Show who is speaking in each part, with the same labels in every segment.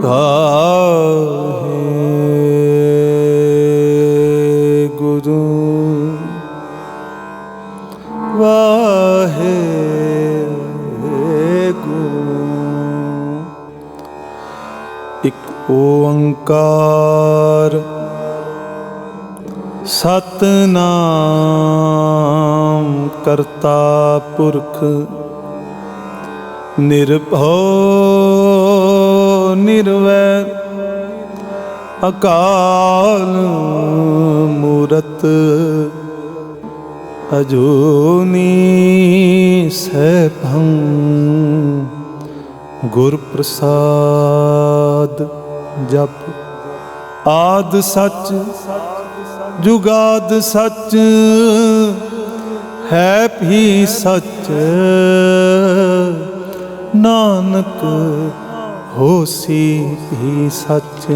Speaker 1: ਵਾਹਿਗੁਰੂ ਵਾਹਿਗੁਰੂ। ਇੱਕ ਓੰਕਾਰ ਸਤਿਨਾਮ ਕਰਤਾ ਪੁਰਖ ਨਿਰਭਉ ਨਿਰਵੈਰ ਅਕਾਲ ਮੂਰਤ ਅਜੂਨੀ ਸੈਭੰ ਗੁਰ ਪ੍ਰਸਾਦ। ਜਪ ਆਦ ਸੱਚ ਜੁਗਾਦ ਸੱਚ ਹੈ ਵੀ ਸੱਚ ਨਾਨਕ ਹੋਸੀ ਵੀ ਸੱਚ।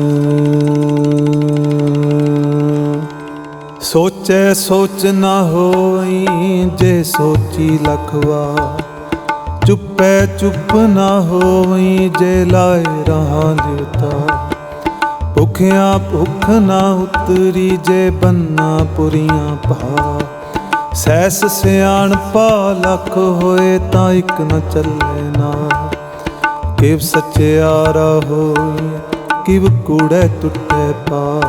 Speaker 1: ਸੋਚੈ ਸੋਚ ਨਾ ਹੋਈ ਜੇ ਸੋਚੀ ਲਖ ਵਾਰ। ਚੁੱਪੈ ਚੁੱਪ ਨਾ ਹੋਈ ਜੇ ਲਾਏ ਰਹਾ ਜਿਵਤਾ। ਭੁੱਖਿਆ ਭੁੱਖ ਨਾ ਉਤਰੀ ਜੇ ਬੰਨਾ ਪੁਰੀਆਂ ਪਾ। ਸੈਸ ਸਿਆਣਪਾ ਲੱਖ ਹੋਏ ਤਾਂ ਇੱਕ ਨ ਚੱਲੇ ਨਾ। ਕਿਵ ਸਚਿਆਰਾ ਹੋਈ ਕਿਵ ਕੂੜੈ ਟੁੱਟੇ ਪਾ।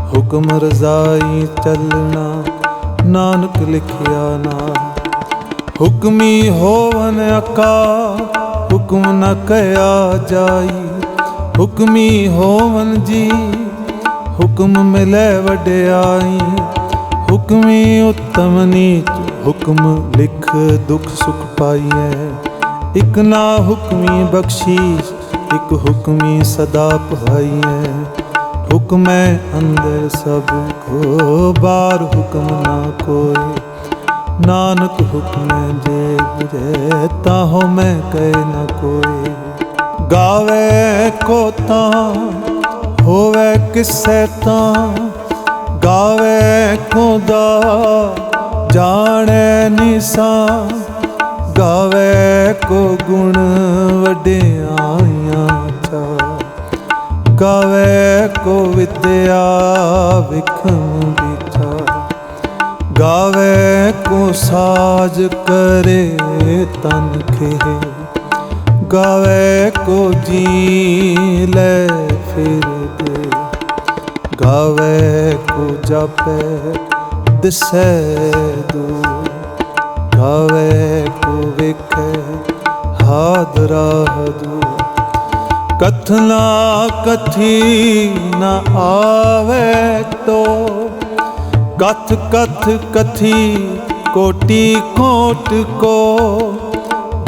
Speaker 1: ਹੁਕਮ ਰਜ਼ਾਈ ਚੱਲਣਾ ਨਾਨਕ ਲਿਖਿਆ ਨਾ। ਹੁਕਮੀ ਹੋਵਨ ਅਕਾ ਹੁਕਮ ਨ ਕਹਿਆ ਜਾਈ। ਹੁਕਮੀ ਹੋਵਨ ਜੀ ਹੁਕਮ ਮਿਲੇ ਵਡਿਆਈ। ਹੁਕਮੀ ਉੱਤਮ ਨੀਚ ਹੁਕਮ ਲਿਖ ਦੁਖ ਸੁਖ ਪਾਈਐ। ਇਕ ਨਾ ਹੁਕਮੀ ਬਖਸ਼ੀਸ਼ ਇਕ ਹੁਕਮੀ ਸਦਾ ਪਵਾਈਐ। ਹੁਕਮੈ ਅੰਦਰ ਸਭ ਕੋ ਬਾਰ ਹੁਕਮ ਨਾ ਕੋਇ। ਨਾਨਕ ਹੁਕਮੈ ਜੇ ਬੁਝੈ ਤਾਹੋ ਮੈਂ ਕਹਿ ਨ ਕੋਇ। ਗਾਵੇ ਕੋ ਤਾਂ ਹੋਵੇ ਕਿਸੈ ਤਾਂ। ਗਾਵੇ ਕੋ ਦਾ ਜਾਣੈ ਨਿਸ਼ਾਨ। ਗਾਵੇ ਕੋ ਗੁਣ ਵਡਿਆਈਆਂ ਚਾ। ਗਾਵੇ ਕੋ ਵਿਦਿਆ ਵਿਖਮ ਵਿਚਾਰ। ਗਾਵੇ ਕੋ ਸਾਜ ਕਰੇ ਤਨ ਖੇ। ਗਾਵੇ ਕੋ ਜੀ ਲੈ ਫਿਰ ਦੇ। ਗਾਵੇ ਕੋ ਜਾਪੈ ਦਿਸੈ ਦੂਰ। ਗਾਵੇ ਕੋ ਵੇਖੈ ਹਾਦਰਾ ਦੂਰ। ਕਥਨਾ ਕਥੀ ਨ ਆਵੇ ਤੋ। ਕਥ ਕਥ ਕਥੀ ਕੋਟੀ ਕੋਟ ਕੋ।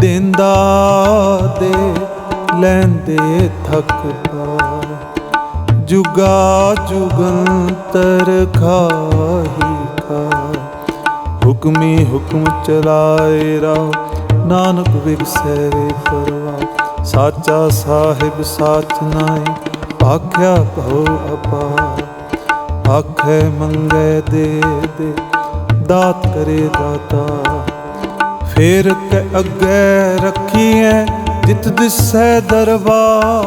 Speaker 1: ਦੇਂਦਾ ਦੇ ਲੈਂਦੇ ਥਕ ਪਾ। ਜੁਗਾ ਜੁਗੰਤਰ ਖਾਹੀ ਖਾ। ਹੁਕਮੀ ਹੁਕਮ ਚਲਾਏ ਰਾਹ ਨਾਨਕ ਵਿਗਸੈ ਵੇ ਪਰਵਾਹ। ਸਾਚਾ ਸਾਹਿਬ ਸਾਚ ਨਾਏ ਆਖਿਆ ਭਉ ਅਪਾਰ। ਆਖੇ ਮੰਗੇ ਦੇ ਦੇ ਦਾਤ ਕਰੇ ਦਾਤਾ। ਫੇਰ ਕੇ ਅੱਗੇ ਰੱਖੀਐ ਜਿਤ ਦਿਸੈ ਦਰਬਾਰ।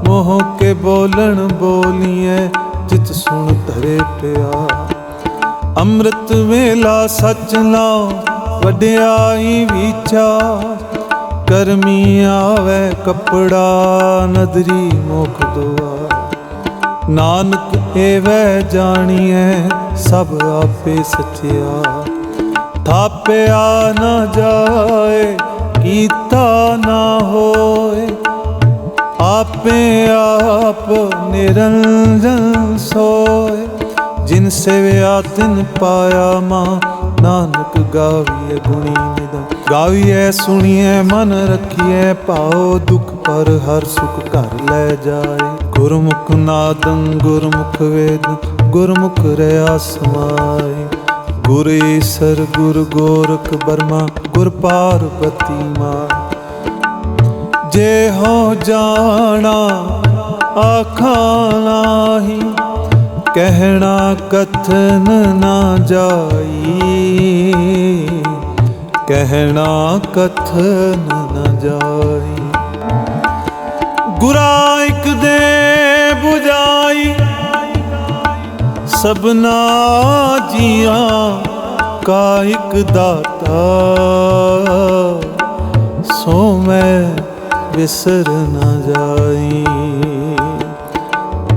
Speaker 1: ਮੋਹ ਕੇ ਬੋਲਣ ਬੋਲੀਐ ਜਿਤ ਸੁਣ ਧਰੇ ਪਿਆਰ। ਅੰਮ੍ਰਿਤ ਵੇਲਾ ਸਚ ਲਾਓ ਵਡਿਆਈ ਵਿਚਾਰ। ਕਰਮੀ ਆਵੇ ਕੱਪੜਾ ਨਦਰੀ ਮੁਖ ਦੁਆਰ। ਨਾਨਕ ਏਵੈ ਜਾਣੀਐ ਸਭ ਆਪੇ ਸਚਿਆਰ। ਥਾਪਿਆ ਨਾ ਜਾਏ ਕੀਤਾ ਨਾ ਹੋਏ। ਆਪੇ ਆਪ ਨਿਰੰਜਨ ਸੋਏ। ਜਿਨ ਸੇਵਿਆ ਤਿਨ ਪਾਇਆ ਮਾਂ। ਨਾਨਕ ਗਾਵੀਐ ਗੁਣੀ ਨਿਧਾਨ। ਗਾਵੀਐ ਸੁਣੀਐ ਮਨ ਰਖੀਐ ਭਾਉ। ਦੁਖ ਪਰ ਹਰ ਸੁਖ ਘਰ ਲੈ ਜਾਏ। ਗੁਰਮੁਖ ਨਾਦੰ ਗੁਰਮੁਖ ਵੇਦ ਗੁਰਮੁਖ ਰਹਾ ਸਮਾਏ। ਗੁਰ ਈਸਰ ਗੁਰ ਗੋਰਖ ਬਰਮਾ ਗੁਰ ਪਾਰਬਤੀ ਮਾਂ। ਜੇ ਹੋ ਜਾਣਾ ਆਖਾਂ ਨਾਹੀ। ਕਹਿਣਾ ਕਥਨ ਨਾ ਜਾਈ। ਕਹਿਣਾ ਕਥਨ ਨ ਜਾਈ। ਗੁਰਾਂ ਇੱਕ ਦੇ 부ਝਾਈ ਸਭਨਾ ਜੀਆਂ ਕਾ ਇੱਕ ਦਾਤਾ ਸੋ ਮੈਂ ਵਿਸਰ ਨਾ ਜਾਈ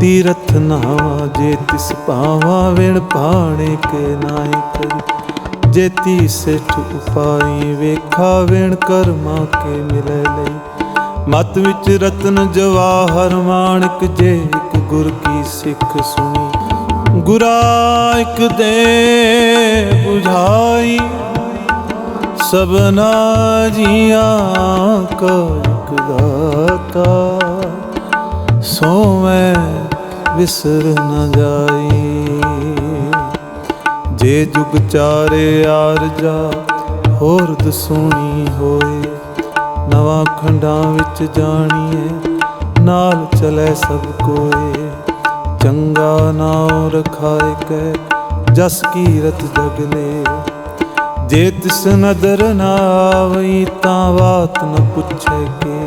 Speaker 1: ਤੀਰਥ ਨਾਵਾ ਜੇ ਤਿਸ ਪਾਵਾਂ ਵਿਣ ਪਾਣੇ ਕੇ ਨਾਹੀ ਕਰੀ ਜੇਤੀ ਸਿੱਠ ਉਪਾਈ ਵੇਖਾ ਵਿਣ ਕਰਮਾ ਕੇ ਮਿਲੇ ਲਈ ਮਤ ਵਿੱਚ ਰਤਨ ਜਵਾਹਰ ਮਾਣਕ ਜੇ ਇੱਕ ਗੁਰ ਕੀ ਸਿੱਖ ਸੁਣੀ ਗੁਰਾ ਇੱਕ ਦੇ 부ਝਾਈ ਸਭਨਾ ਜੀਆਂ ਕਾ ਇੱਕ ਦਾਤਾ ਸੋ ਮੈਂ ਵਿਸਰ ਨਾ ਜਾਈ ਜੇ ਜੁਗ ਚਾਰੇ ਆਰਜਾ ਹੋਰ ਦਸੂਣੀ ਹੋਏ ਨਵਾਂ ਖੰਡਾਂ ਵਿੱਚ ਜਾਣੀਏ ਨਾਲ ਚਲੇ ਸਭ ਕੋਏ ਚੰਗਾ ਨਾਉ ਰਖਾਏ ਕੈ ਜਸ ਕੀਰਤ ਜਗਲੇ ਜੇ ਤਿਸ ਨਦਰ ਨਾ ਆਵਈ ਤਾਂ ਬਾਤ ਨ ਪੁੱਛੇ ਕੇ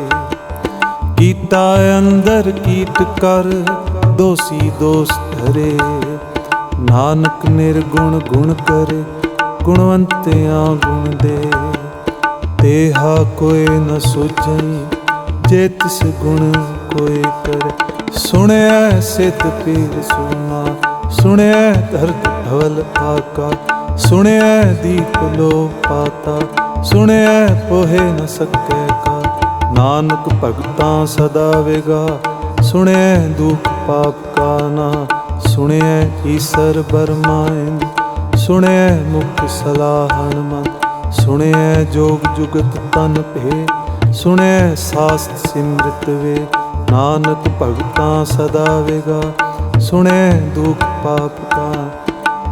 Speaker 1: ਕੀਤਾ ਅੰਦਰ ਕੀਟ ਕਰ ਦੋਸੀ ਦੋਸ ਧਰੇ ਨਾਨਕ ਨਿਰਗੁਣ ਗੁਣ ਕਰੇ ਗੁਣਵੰਤਿਆਂ ਗੁਣ ਦੇ ਤੇਹਾ ਕੋਈ ਨ ਸੋਚਈ ਜੇ ਤਿਸ ਗੁਣ ਕੋਈ ਕਰੇ ਸੁਣਿਆ ਸਿੱਧ ਪੀਰ ਸੁਨਾ ਸੁਣਿਆ ਧਰਤ ਧਵਲ ਆਕਾ ਸੁਣਿਆ ਦੀਪ ਲੋ ਪਾਤਾ ਸੁਣਿਆ ਪੋਹੇ ਨ ਸਕੈ ਕਾ ਨਾਨਕ ਭਗਤਾਂ ਸਦਾ ਵੇਗਾ ਸੁਣਿਆ ਦੁਖ ਪਾਪ ਕਾ ਨਾ ਸੁਣਿਆ ਈਸਰ ਬਰਮਾਇਨ ਸੁਣਿਆ ਮੁਖ ਸਲਾਹਨ ਮਨ ਸੁਣਿਆ ਜੋਗ ਜੁਗਤ ਤਨ ਭੇ ਸੁਣਿਆ ਸਾਸਤ ਸਿਮਰਤ ਵੇ ਨਾਨਕ ਭਗਤਾਂ ਸਦਾ ਵੇਗਾ ਸੁਣਿਆ ਦੁਖ ਪਾਪ ਕਾ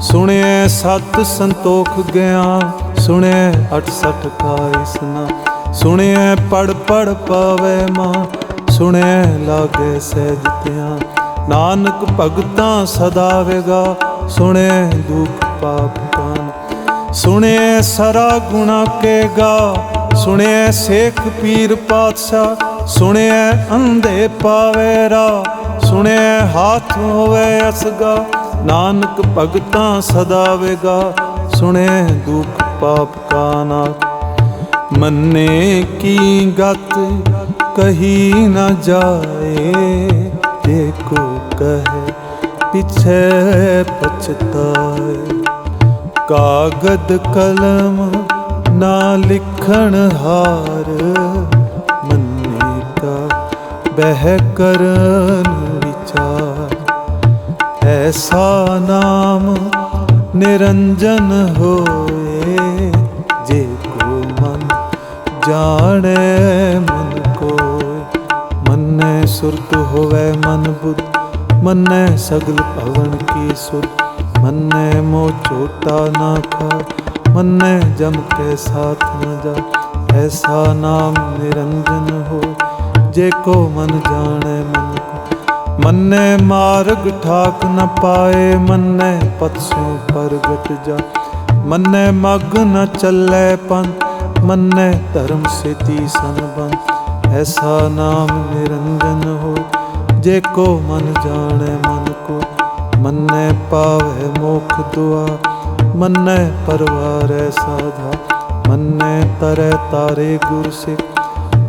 Speaker 1: ਸੁਣਿਆ ਸਤ ਸੰਤੋਖ ਗਿਆਨ ਸੁਣਿਆ 68 ਕਾ ਇਸਨਾ ਸੁਣਿਆ ਪੜ ਪੜ ਪਾਵੇ ਮਾਂ ਸੁਣਿਆ ਲਾਗੇ ਸਹਿਜ ਧਿਆਨ ਨਾਨਕ ਭਗਤਾਂ ਸਦਾ ਵੇਗਾ ਸੁਣਿਆ ਦੁਖ ਪਾਪ ਕਾਨ ਸੁਣਿਆ ਸਰਾ ਗੁਣਾ ਕੇ ਗਾ ਸੁਣਿਆ ਸੇਖ ਪੀਰ ਪਾਤਸ਼ਾਹ ਸੁਣਿਆ ਅੰਧੇ ਪਾਵੇ ਰਾ ਸੁਣਿਆ ਹਾਥ ਹੋਵੇ ਅਸਗਾ ਨਾਨਕ ਭਗਤਾਂ ਸਦਾ ਵੇਗਾ ਸੁਣਿਆ ਦੁਖ ਪਾਪ ਕਾ ਨਾ ਮੰਨੇ ਕੀ ਗਤ ਕਹੀ ਨਾ ਜਾਏ ਜੇ ਕੋ ਕਹੇ ਪਿਛੇ ਪਛਤਾਏ ਕਾਗਦ ਕਲਮ ਨਾ ਲਿਖਣ ਹਾਰ ਮੰਨੇ ਕਾ ਬਹਿ ਕਰਨ ਵਿਚਾਰ ਐਸਾ ਨਾਮ ਨਿਰੰਜਨ ਹੋਏ ਜੇ ਕੋ ਮਨ ਜਾਣੇ ਮਨ ਕੋਇ ਮੰਨੈ ਸੁਰਤ ਹੋਵੇ ਮਨ ਬੁੱਧ ਮੰਨੈ ਸਗਲ ਭਵਨ ਕੀ ਸੁਧ ਮੰਨੈ ਮੋਹ ਝੋਟਾ ਨਾ ਖਾ ਮੰਨੈ ਜਮ ਕੇ ਸਾਥ ਨ ਜਾ ਐਸਾ ਨਾਮ ਨਿਰੰਜਨ ਹੋ ਜੇ ਕੋ ਮਨ ਜਾਣੈ ਮਨ ਕੋ ਮੰਨੈ ਮਾਰਗ ਠਾਕ ਨ ਪਾਏ ਮੰਨੈ ਪਤ ਸੋ ਪ੍ਰਗਟ ਜਾ ਮੰਨੈ ਮਗ ਨ ਚੱਲੈ ਪੰਥ ਮੰਨੈ ਧਰਮ ਸੇਤੀ ਸੰਬੰਧ ਐਸਾ ਨਾਮ ਨਿਰੰਜਨ ਹੋ ਜੇ ਕੋ ਮਨ ਜਾਣੈ ਮਨ ਕੋ ਮੰਨੈ ਪਾਵੈ ਮੋਖ ਦੁਆ ਮੰਨੈ ਪਰਵਾਰੈ ਸਾਧਾ ਮੰਨੈ ਤਰੈ ਤਾਰੇ ਗੁਰ ਸਿੱਖ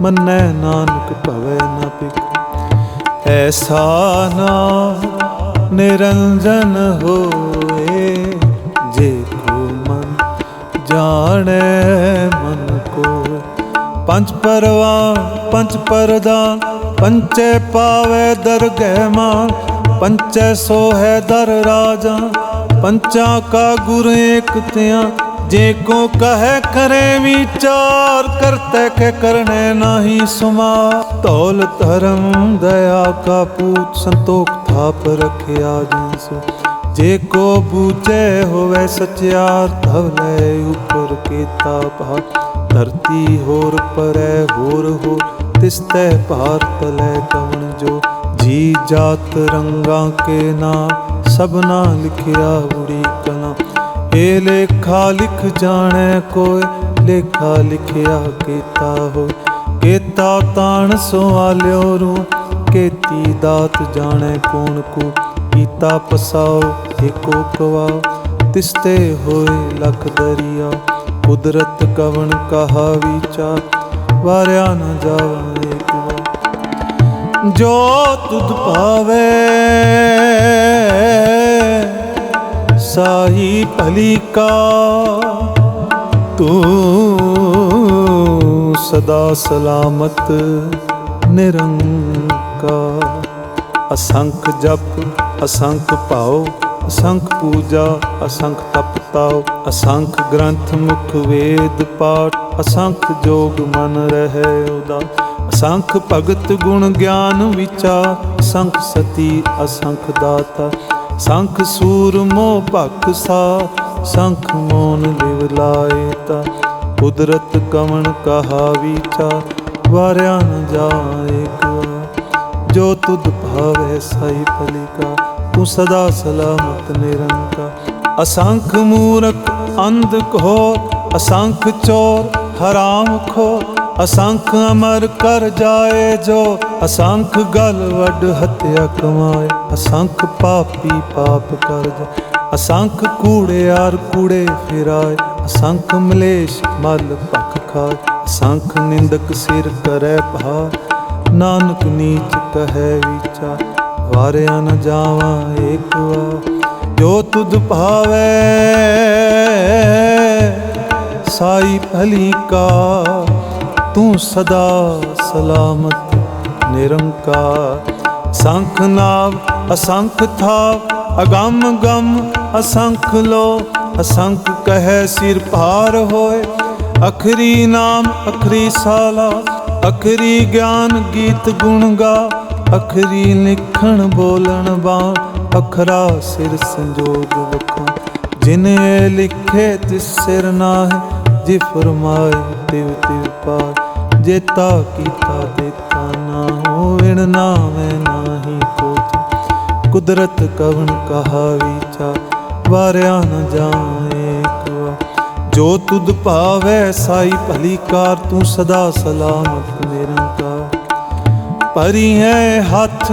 Speaker 1: ਮੰਨੈ ਨਾਨਕ ਭਵੈ ਨ ਭਿਖ ਐਸਾ ਨਾਮ ਨਿਰੰਜਨ ਹੋਏ ਜੇ ਕੋ ਮਨ ਜਾਣੈ ਮਨ ਕੋ ਪੰਜ ਪਰਵਾਨ ਪੰਜ ਪਰਦਾਨ ਪੰਚੇ ਪਾਵੇ ਦਰਗਹਿ ਮਾਨ ਪੰਚੈ ਸੋ ਹੈ ਦਰ ਰਾਜਾ ਪੰਚਾਂ ਕਾ ਗੁਰ ਏਕ ਤਿਆਂ ਜੇ ਕੋ ਕਹੈ ਕਰੇ ਵਿਚਾਰ ਕਰਤੇ ਕੇ ਕਰਨੇ ਨਾਹੀ ਸੁਮਾ ਧੌਲ ਧਰਮ ਦਇਆ ਕਾ ਪੂਤ ਸੰਤੋਖ ਥਾਪ ਰਖਿਆ ਜਿਨਸੋ ਜੇ ਕੋ ਬੂਝੇ ਹੋਵੇ ਸਚਿਆਰ ਧਵਲੇ ਉਪਰ ਕੀਤਾ ਪਾ ਧਰਤੀ ਹੋਰ ਪਰੈ ਹੋਰ ਹੋ ਤਿਸ ਤੈ ਭਾਰ ਤਲੈ ਕਵਣ ਜੋ ਜੀ ਜਾਤ ਰੰਗਾਂ ਕੇ ਨਾਮ ਸਭਨਾ ਲਿਖਿਆ ਬੁੜੀ ਕਲਾ ਇਹ ਲੇਖਾ ਲਿਖ ਜਾਣੈ ਕੋਇ ਲੇਖਾ ਲਿਖਿਆ ਕੀਤਾ ਹੋਇ ਕੀਤਾ ਤਾਣ ਸੁਆਲਿਓ ਰੂ केती दात जाने कौन को, कीता पसाओ एको कवाओ, तिसते होए लख दरिया, कुदरत कवन कहा विचार, वारिया न जावा एक बार। जो तुध पावे साही भली का, तू सदा सलामत निरंकार। असंख जप असंख पाओ, असंख पूजा असंख तप ताओ, असंख ग्रंथ मुख वेद पाठ, असंख जोग मन रहे उदास। असंख भगत गुण ज्ञान विचार, असंख सती असंख दाता, असंख सूर मोह भख सार, असंख मौन लिव लाएता। कुदरत कवन कहा विचार, वारिया न जाए एक बार। जो तुध भावे साई भली का, तू सदा सलामत निरंकार। असंख मूरख अंध घोर, असंख चोर हराम खोर, असंख अमर कर जाए जो, असंख गल वड हत्या कमाए। असंख पापी पाप कर जाए, असंख कूड़ेयार कूड़े फिराए, असंख मलेश मल भख खाए। असंख निंदक सिर करे भार, नानक नीच कहे विचार, वारिया न जावा एक बार। जो तुध भावे साई भली का, तू सदा सलामत निरंकार। असंख नाव असंख थाव, अगम गम असंख लो, असंख कहे सिर पार होए। अखरी नाम अखरी साला, अखरी ज्ञान गीत गुण गा, अखरी लिखण बोलन बाण, अखरा सिर संजोग वखां। जिन्हे लिखे तिस सिर नाहि, जे फरमाए तिव तिव पाए। जेता कीता देता ना हो, विण नावे नाही कोई। कुदरत कवन कहा विचार, वारिया न जाए एक बार। जो तुध पावे साई भली कार, तू सदा सलामत निरंकार। परी है हाथ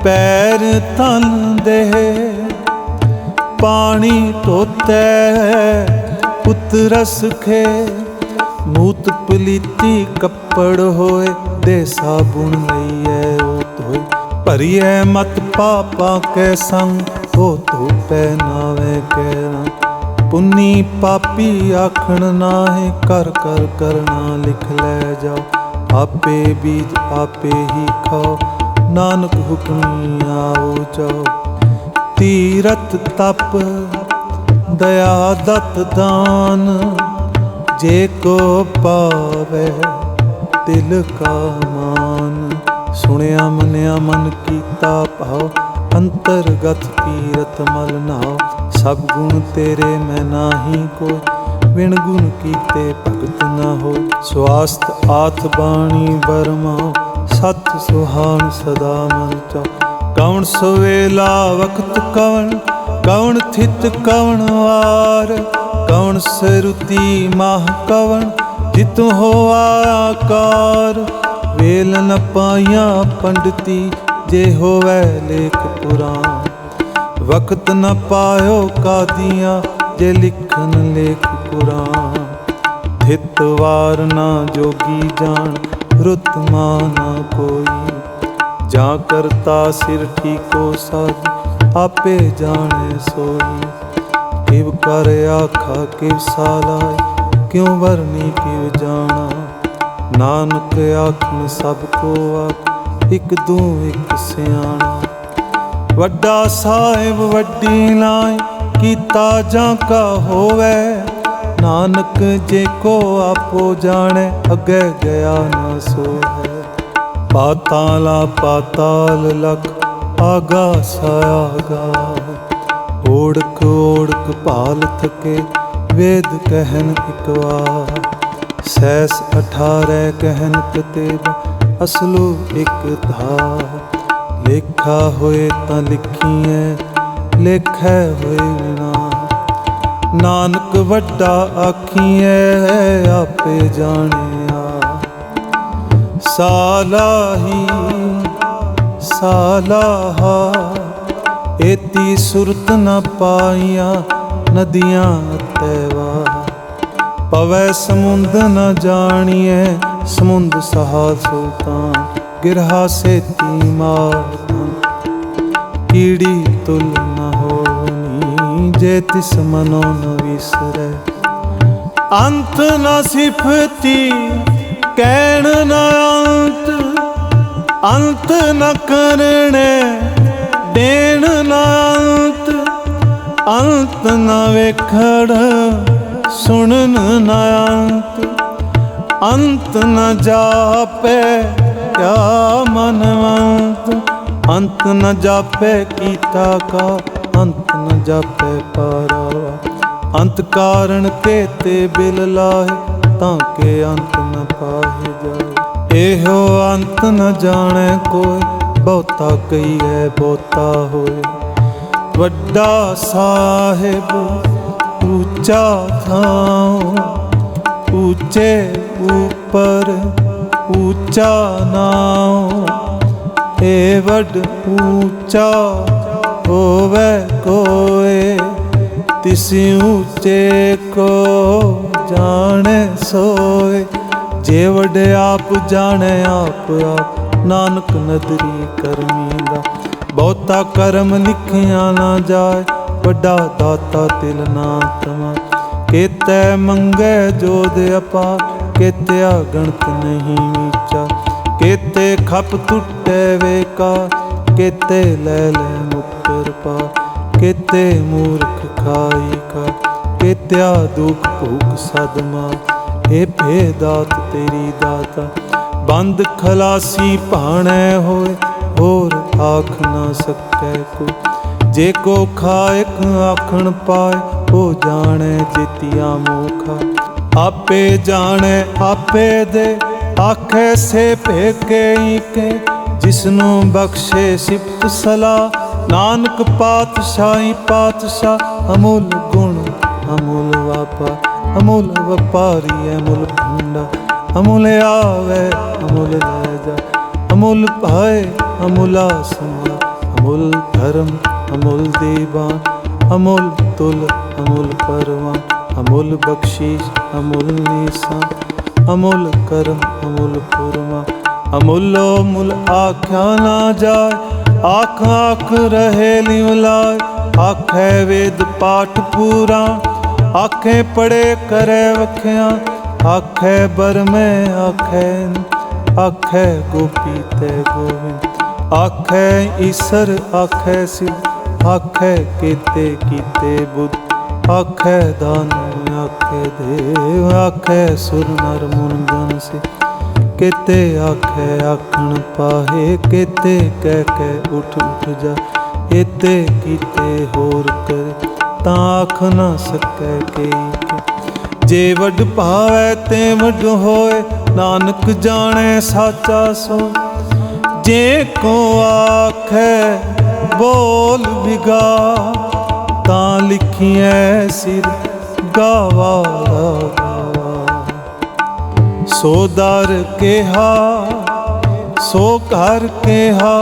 Speaker 1: पैर तन देह, पानी धोते पुतरस खे। मूत पलीती कपड़ होए, दे साबुन लईए ओ धोए। भरीए मत पापा के संग, हो तो पहनावे के रंग। पुन्नी पापी आखण नाहे, कर कर करना लिख ले जाओ। आपे बीज आपे ही खाओ, नानक हुक्मी आओ जाओ। तीरथ तप दया दत्त दान, जे को पावे दिल का मान। सुनिया मनिया मन कीता भाव, अंतरगत तीरथ मल नाव। सब गुण तेरे मैं नाही कोई, बिन गुण कीते भगत न हो। स्वास्थ्य आथ बाणी बरमाओ, सत सुहान सदा मन चाओ। कौन सवेला वक्त कवन, कौन थित कवन वार। कौन सरुती माह कवन, जित हो आकार। वेल न पाइया पंडिती, जे होवै लेख पुराण। वक्त न पायो कादियाँ, जे लिखन लेख पुराण। थित वार ना जोगी जान, रुत माना कोई। जा करता सिर ठीको साध, आपे जाने सोई। किव कर आखा किव सालाय, क्यों वरनी किव जाना। नानक आखन सबको आख, इक दू इक सियाणा। वड्डा साहिब वड्डी नाई, कीता जाका होवे। नानक जे को आपो जाने, अगे गया ना सो है। पाताला पाताल लख, आगा सायागा। ओढ़क ओढ़क पाल थके, वेद कहन इक वार। सैस 18 कहन कतेब, असलो एक धार। लेखा होए तां लिखीए, लेखै होए विना। नानक वड्डा आखीए, आपे जाने आ। सालाही सालाहा, एती सुरत न पाइया नदियां तैवा। पवै समुंद न जानिए समुंद सहा सुल्तान, गिरहा सेती मारतन कीड़ी तुल न होनी, जे तिस मनो न विसरै। अंत न सिफती कहण न अंत, अंत न करणे देण न अंत, अंत न वेखड़ सुनन न अंत, अंत न जापे क्या मनवंत, अंत न जापे कीता का, अंत न जापे पारावा। अंत कारण केते बिल लाहे, ताके अंत न पाहे जाए। एहो अंत न जाने कोई, बहुता कही है बहुता होए। वड्डा साहिब ऊंचा थां, ऊंचे ऊपर ऊंचा नाम, ए वड ऊंचा होवे कोए, तिसी ऊंचे को जाने सोए। जे वडे आप जाने आप आप, नानक नदरी करमी दा। बहुता करम लिखिया ना जाए, वड्डा दाता तिल ना तमा। केते मंगे जोध अपार, केत्या गणत नहीं नीचा। केते खप टुटे बेकार, केते ले ले मुक्कर पार। केते मूर्ख खाई का, केत्या दुख भूख सदमा। हे भेदात तेरी दाता, बंद खलासी भाणे होए, होर आख ना सकै को। जे को खाएक आखण पाए, हो जाने जितिया मोखा। आपे जाने आपे दे, आखे से भेके के। जिसनों बख्शे सिफत सलाह, नानक पातशाही पातशाह। अमूल गुण अमूल वापा, अमूल व्यापारी अमूल भंडा। अमूल आवे अमूल ले जा, अमूल पाए अमूला समा। अमूल धर्म अमूल दीवान, अमूल तुल अमूल परवान। अमूल बख्शीश अमूल निशान, अमूल करम अमूल पुरमा। अमूलो मूल आख्या ना जाए, आख आख रहे लिवलाय। आखे वेद पाठ पूरा, आखे पढ़े करे वख्या। आखे बर में आखे, आखे गोपी ते गोविंद। आखे ईसर आखे सिद्ध, आखे केते कीते बुद्ध। आखे दान आखे देव, आखे सुर नर मुन जन से। केते आखे आखण पाहे, केते कह के उठ उठ जा। एते कीते होर करे, तां आख ना सकै केई। जे वड भावै ते वड होए, नानक जाने साचा सो। जे को आखे बोल बिगा, तां लिखिए सिर गावारा गावा। सो दर केहा सो घर केहा,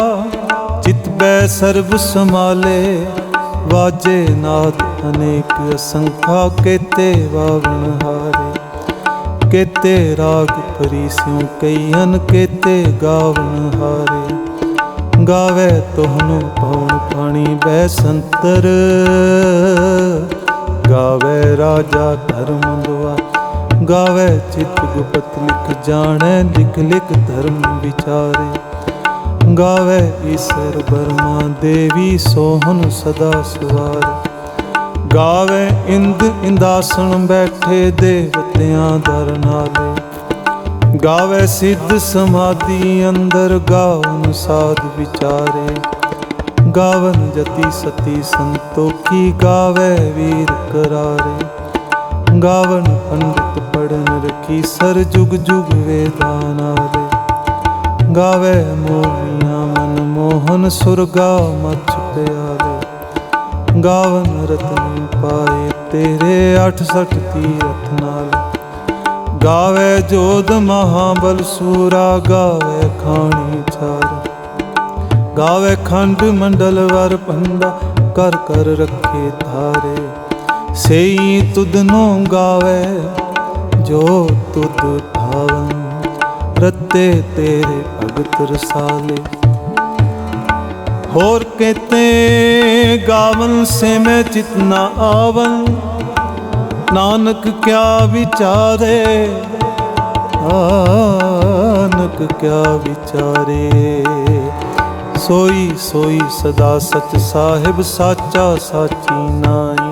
Speaker 1: चित बै सर्ब समाले। वाजे नाद अनेक असंखा, केते वावण हारे। केते राग परीस्यों कईयन, केते गावण हारे। गावे तोहनु पवन पानी बैसंतर, गावे राजा धर्म दुआ। गावे चित गुपत लिख जाने, लिख लिख धर्म विचारे। गावे ईश्वर ब्रह्मा देवी, सोहन सदा सवार। गावे इंद इंदासन बैठे, देवतियां दर नाले। गावे सिद्ध समाधि अंदर, गावन साध विचारे। गावन जति सती संतोखी, गावे वीर करारे। गावन पंडित पढ़न रखी, सर जुग जुग वेदानारे। गावे मोहिया मन मोहन, सुरगा मछ प्यारे। गावन रतन पाए तेरे, 68 तीरथ नाल। गावे जोध महाबल सूरा, गावे खानी छार। गावे खंड मंडल वर पंडा कर कर रखे धारे। सेई तुदनो गावे जो तुद भावन रते तेरे भगत रसाले। होर कहते गावन से मैं चितना आवन नानक क्या विचारे, नानक क्या विचारे। सोई सोई सदा सच साहिब साचा साची नाई।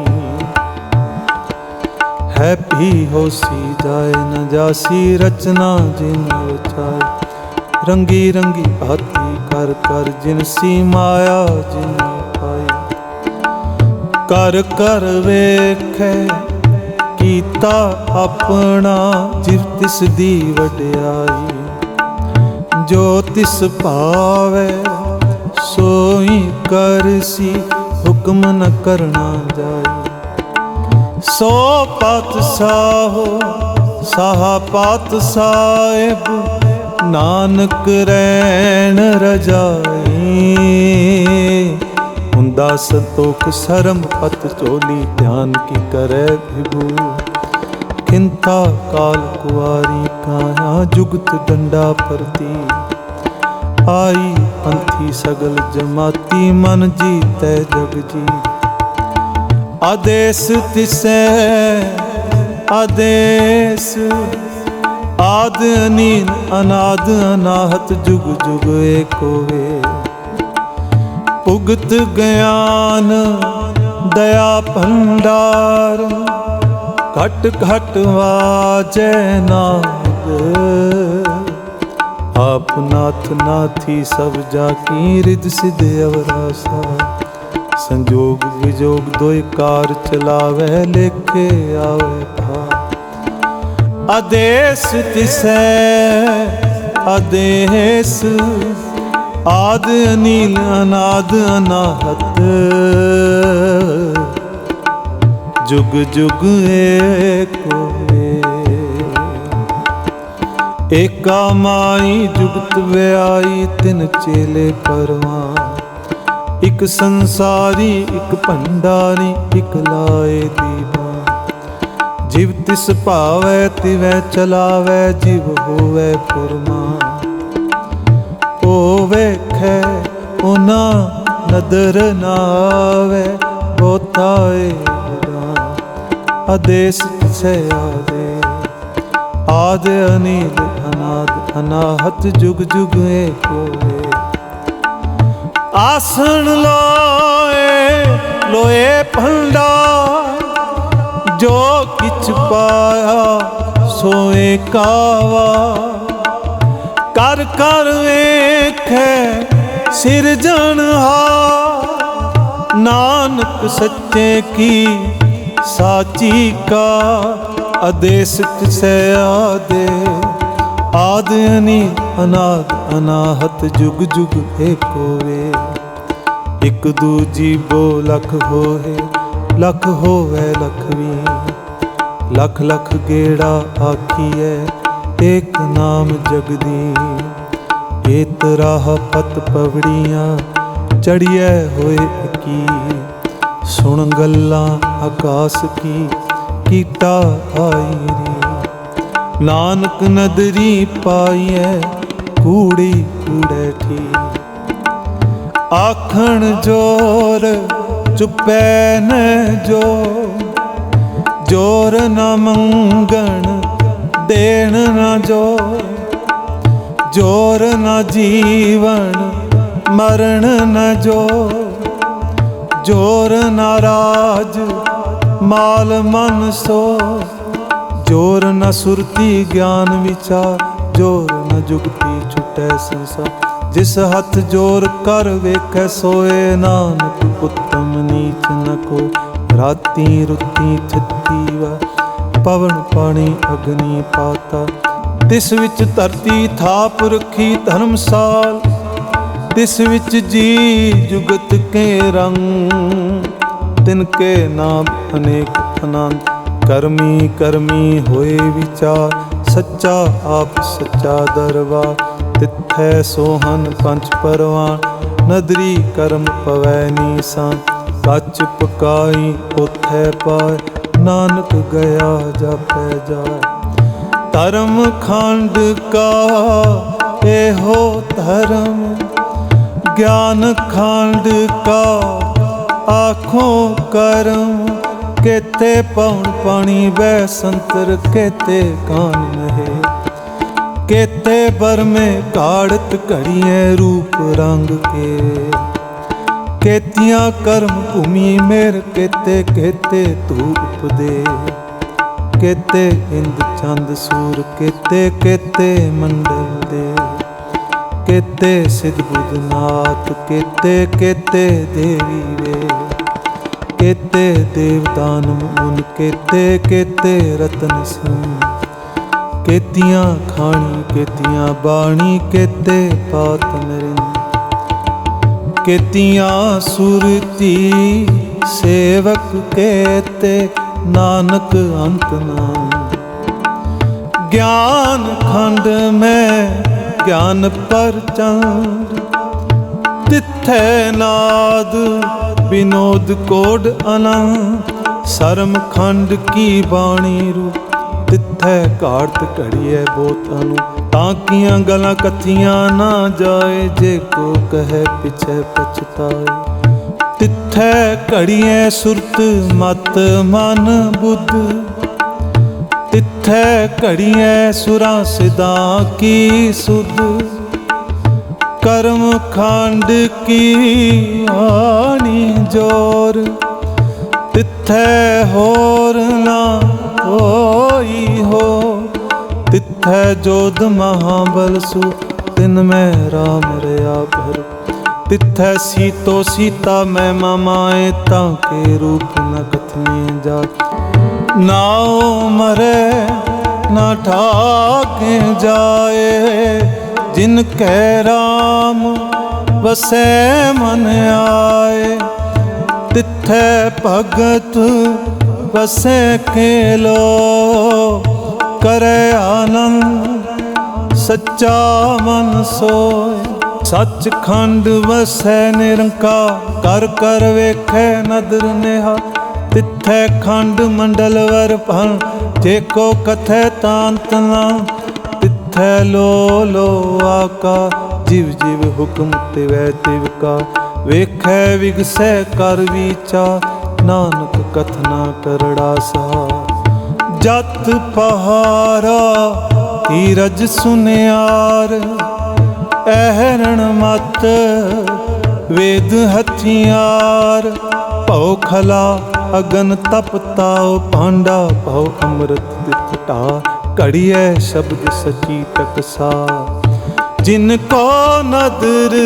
Speaker 1: है भी होसी जाए न जासी रचना जिन रचाई। रंगी रंगी भाती कर कर जिनसी माया जिन पाई। कर कर वेखे कीता अपना जिव तिस दी वड्याई। जो तिस भावे सोई करसी हुक्म न करना जाई। सो पातशाहो साहा पातशाहिब नानक रैन रजाई। हुंदा संतोख शर्म पत चोली ध्यान की करे विभू। खिंता काल कुआरी काया जुगत डंडा परती। आई पंथी सगल जमाती मन जीतै जग जी। आदेश तिसै आदेश आद अनील अनाद अनाहत जुग जुग एक होवे। भुगत ज्ञान दया भंडार घट घट वाजै नाद। आप नाथ नाथी सब जाकी रिद सिद्ध अवरासा। संजोग विजोग दोय कार चलावे लेखे आवे भार। आदेश तिसै आदेश आद अनील अनाद अनाहत। जुग जुग एक होवे। एका माई जुगत व्याई तिन चेले परवान। इक संसारी इक भंडारी इक लाए दीवान। जिव तिस भावै तिवै चलावै जिव होवै फुरमान। ओ वेखै ओना नदर ना आवे बोताए आदेश तिसै आदे। आद अनील अनाद अनाहत जुग जुग एक होवे। आसन लोए लोए भंडार जो किछ पाया सोए कावा। कर कर वेखे सिरजनहार नानक सच्चे की साची का। आदेश तिसै आदे आद अनील अनाद अनाहत जुग जुग एक होवे। इक दूजी बो लख होए लख होवे लखवी। लख लख गेड़ा आखिए एक नाम जगदी। एत राह पत पवड़ियां चढ़िए होए की। सुन गल्लां आकाश की कीटा आई री। नानक नदरी पाइए कूड़ी कूड़े ठी। आखण जोर चुपै न जो। जोर न मंगण देण न जो। जोर न जीवन मरण न जो। जोर न राज माल मन सो। जोर न सुरती ज्ञान विचार। जोर न जुगती छुटै संसार। जिस हथ जोर कर वेखै सोए नानक उत्तम नीच न को। राती रुती थिती वा पवन पानी अग्नि पाता। तिस विच धरती थाप रखी धर्मसाल। तिस विच जी जुगत के रंग। तिनके नाम अनेक अनंत। करमी करमी होए विचार। सच्चा आप सच्चा दरबार। तिथै सोहन पंच परवान नदरी करम पवै नीसा, कच पकाई ओथै पाए, नानक गया जापै जाए। धर्म खंड का एहो धर्म, ज्ञान खंड का आखों करम। केते पौन पानी बह संतर, केते कान नहे, केते बर में काढ़त घड़िए रूप रंग के। केतियां कर्म भूमि मेर, केते केते तू उपदे। केते इंद चंद सूर, केते केते मंडल दे। केते सिद्ध बुद्ध नाथ, केते केते देवी वे। केते देवदान मुन, केते केते रतन सिंह। केतियां खानी केतियां बाणी, केते पात नरिंद। केतियां सुरती सेवक, केते नानक अंत नाम। ज्ञान खंड में ज्ञान पर चंद, तिथै नाद विनोद कोड अनंत। शर्म खंड की बाणी रूप, तिथै घाड़त घड़िए बोत अनु। ताकियां गलां कथियां ना जाए, जे को कहे पिछे पछताए। तिथै घड़िए सुरत मत मन बुद्ध, तिथै घड़िए सुरां सिद्धां की सुध। कर्म खंड की आनी जोर, तिथै होर ना होई हो। तिथै जोध महाबल सु, तिन में राम रया भर। तिथै सीतो सीता मैं मामाए, ताके रूप न कथने जाए। नाओ मरे न ठाके जाए, जिनकै राम बसै मन आए। तिथै भगत बसै खेलो, करे आनंद सच्चा मन सोए। सच खंड वसै निरंकार, कर कर वेखै नदर नेहा। तिथै खंड मंडल वर भन, जेको कथै तांत ना। तिथै लो लो आका, जिव जिव हुक्म तिवै तिव का। वेखै विगसै कर विचार, नानक कथना करड़ा सा। जत पहारा धीरज सुनियार, ऐहरण मत वेद हथियार। भौ खला अगन तप ताओ, पांडा भौ अमृत तिथटा। घड़िए शब्द सची टकसा, जिनको नदर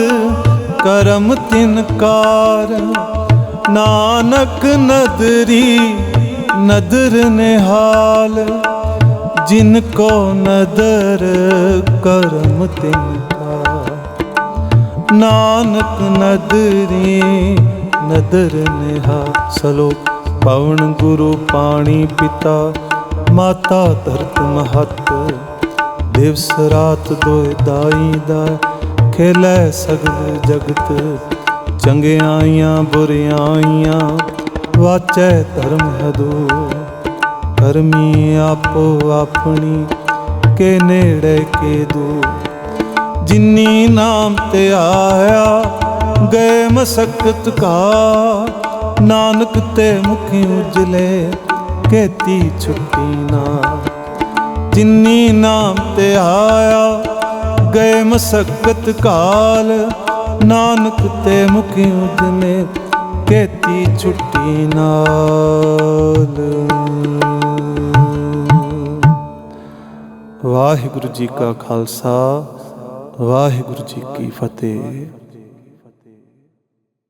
Speaker 1: करम तिनकार। नानक नदरी नदर निहाल, जिनको नदर करम तिनकार। नानक नदरी नदर निहाल। सलोक पवन गुरु पाणी पिता, माता धरत महत। दिवस रात दोए दाई दाई, खेलै सगल जगत। चंगियाइयां बुरियाइयां, वाचै धर्म हदू। धर्मी आपो अपनी, के नेड़े के दूर। जिन्नी नाम ते आया, गए मसकत का। नानक ते मुखी उजले, कहती छुट्टी ना। जिन्नी नाम ते आया, गए मसकत काल। नानक ते मुखी उजले, कहती छुट्टी नाल। वाहिगुरु जी का खालसा, वाहिगुरु जी की फतेह।